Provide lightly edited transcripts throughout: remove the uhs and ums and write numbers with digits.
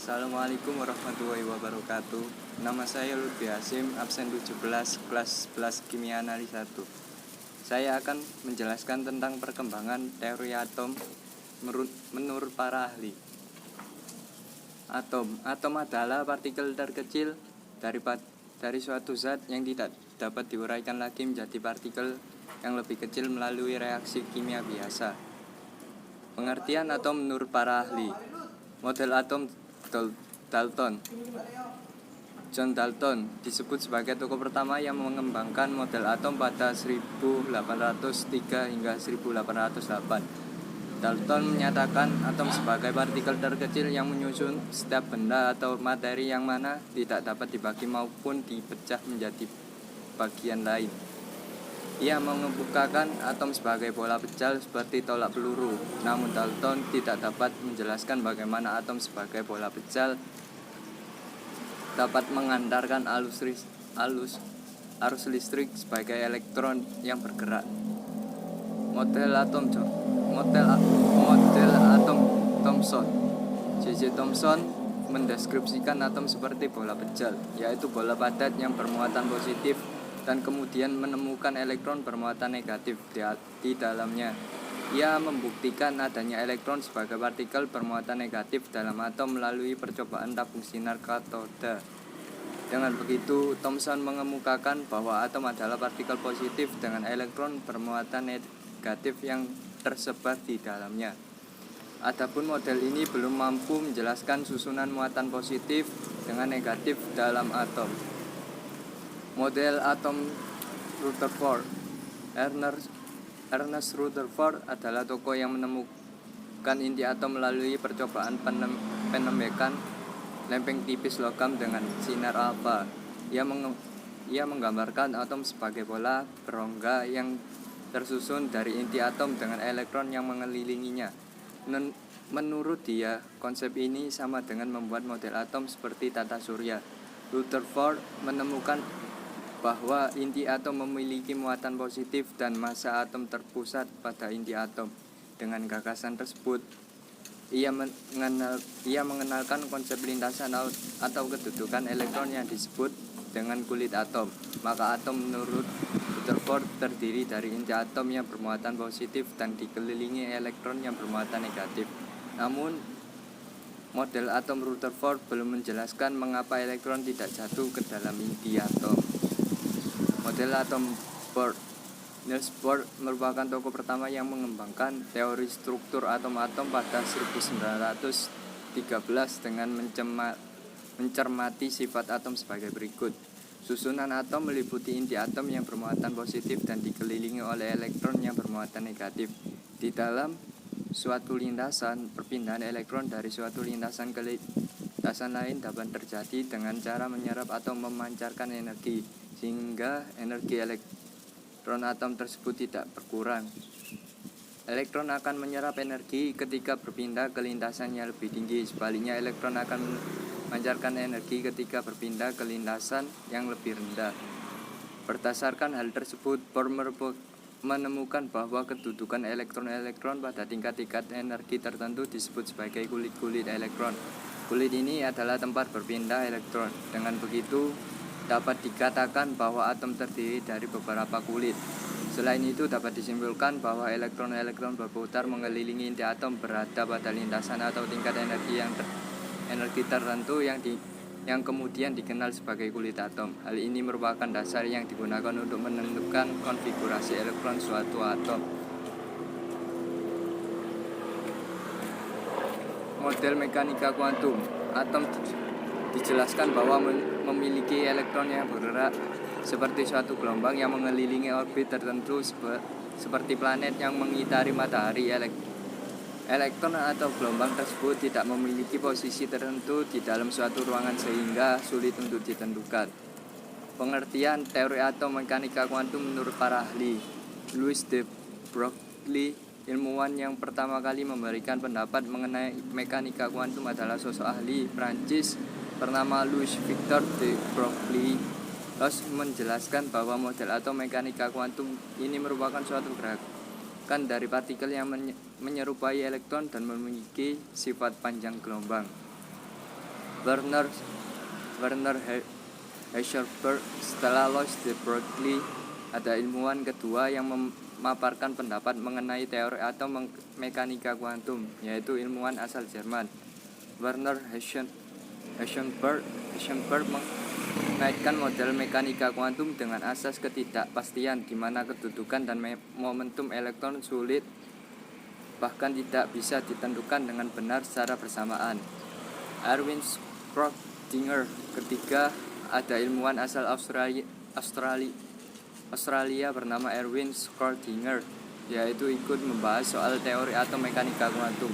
Assalamualaikum warahmatullahi wabarakatuh. Nama saya Lutfi Hasim, absen 17, kelas 11 Kimia Analisis 1. Saya akan menjelaskan tentang perkembangan teori atom menurut para ahli. Atom adalah partikel terkecil dari suatu zat yang tidak dapat diuraikan lagi menjadi partikel yang lebih kecil melalui reaksi kimia biasa. Pengertian atom menurut para ahli. Model atom Dalton. John Dalton disebut sebagai tokoh pertama yang mengembangkan model atom pada 1803 hingga 1808. Dalton menyatakan atom sebagai partikel terkecil yang menyusun setiap benda atau materi yang mana tidak dapat dibagi maupun dipecah menjadi bagian lain. Ia mengemukakan atom sebagai bola pecal seperti tolak peluru. Namun Dalton tidak dapat menjelaskan bagaimana atom sebagai bola pecal dapat mengantarkan arus listrik sebagai elektron yang bergerak. Model atom Thomson. J.J. Thomson mendeskripsikan atom seperti bola pecal, yaitu bola padat yang bermuatan positif dan kemudian menemukan elektron bermuatan negatif di dalamnya. Ia membuktikan adanya elektron sebagai partikel bermuatan negatif dalam atom melalui percobaan tabung sinar katoda. Dengan begitu, Thomson mengemukakan bahwa atom adalah partikel positif dengan elektron bermuatan negatif yang tersebar di dalamnya. Adapun model ini belum mampu menjelaskan susunan muatan positif dengan negatif dalam atom. Model atom Rutherford. Ernest Rutherford adalah tokoh yang menemukan inti atom melalui percobaan penembakan lempeng tipis logam dengan sinar alfa. Ia menggambarkan atom sebagai bola berongga yang tersusun dari inti atom dengan elektron yang mengelilinginya. Menurut dia, konsep ini sama dengan membuat model atom seperti tata surya. Rutherford menemukan bahwa inti atom memiliki muatan positif dan massa atom terpusat pada inti atom. Dengan gagasan tersebut, ia mengenalkan konsep lintasan atau kedudukan elektron yang disebut dengan kulit atom. Maka atom menurut Rutherford terdiri dari inti atom yang bermuatan positif dan dikelilingi elektron yang bermuatan negatif. Namun, model atom Rutherford belum menjelaskan mengapa elektron tidak jatuh ke dalam inti atom. Model atom Bohr. Niels Bohr merupakan tokoh pertama yang mengembangkan teori struktur atom-atom pada 1913 dengan mencermati sifat atom sebagai berikut. Susunan atom meliputi inti atom yang bermuatan positif dan dikelilingi oleh elektron yang bermuatan negatif. Di dalam suatu lintasan, perpindahan elektron dari suatu lintasan ke lintasan lain dapat terjadi dengan cara menyerap atau memancarkan energi, sehingga energi elektron atom tersebut tidak berkurang. Elektron akan menyerap energi ketika berpindah ke lintasan yang lebih tinggi. Sebaliknya, elektron akan memancarkan energi ketika berpindah ke lintasan yang lebih rendah. Berdasarkan hal tersebut, Bohr menemukan bahwa kedudukan elektron-elektron pada tingkat-tingkat energi tertentu disebut sebagai kulit-kulit elektron. Kulit ini adalah tempat berpindah elektron. Dengan begitu, dapat dikatakan bahwa atom terdiri dari beberapa kulit. Selain itu, dapat disimpulkan bahwa elektron-elektron berputar mengelilingi inti atom berada pada lintasan atau tingkat energi tertentu yang kemudian dikenal sebagai kulit atom. Hal ini merupakan dasar yang digunakan untuk menentukan konfigurasi elektron suatu atom. Model mekanika kuantum. Atom dijelaskan bahwa memiliki elektron yang bergerak seperti suatu gelombang yang mengelilingi orbit tertentu seperti planet yang mengitari matahari. Elektron atau gelombang tersebut tidak memiliki posisi tertentu di dalam suatu ruangan sehingga sulit untuk ditentukan. Pengertian teori atom mekanika kuantum menurut para ahli. Louis de Broglie, ilmuwan yang pertama kali memberikan pendapat mengenai mekanika kuantum, adalah sosok ahli Prancis bernama Louis Victor de Broglie. Louis menjelaskan bahwa model atom mekanika kuantum ini merupakan suatu gerakan dari partikel yang menyerupai elektron dan memiliki sifat panjang gelombang. Werner Werner Heisenberg. Setelah Lois di Berkeley, ada ilmuwan kedua yang memaparkan pendapat mengenai teori atom mekanika kuantum, yaitu ilmuwan asal Jerman, Werner Heisenberg mengaitkan model mekanika kuantum dengan asas ketidakpastian, di mana kedudukan dan momentum elektron sulit bahkan tidak bisa ditentukan dengan benar secara bersamaan. Erwin Schrödinger. Ketiga, ada ilmuwan asal Australia bernama Erwin Schrödinger, yaitu ikut membahas soal teori atom mekanika kuantum.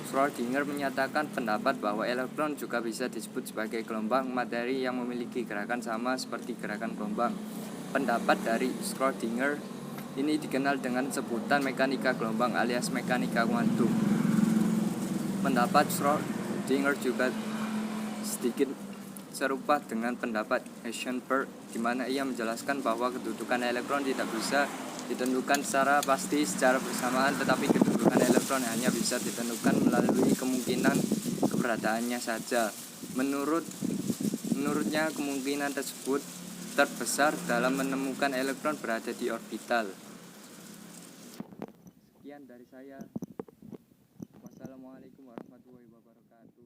Schrödinger menyatakan pendapat bahwa elektron juga bisa disebut sebagai gelombang materi yang memiliki gerakan sama seperti gerakan gelombang. Pendapat dari Schrödinger ini dikenal dengan sebutan mekanika gelombang alias mekanika kuantum. Pendapat Schrödinger juga sedikit serupa dengan pendapat Heisenberg, di mana ia menjelaskan bahwa kedudukan elektron tidak bisa ditentukan secara pasti secara bersamaan, tetapi kedudukan elektron hanya bisa ditentukan melalui kemungkinan keberadaannya saja. Menurutnya kemungkinan tersebut terbesar dalam menemukan elektron berada di orbital. Sekian dari saya. Wassalamualaikum warahmatullahi wabarakatuh.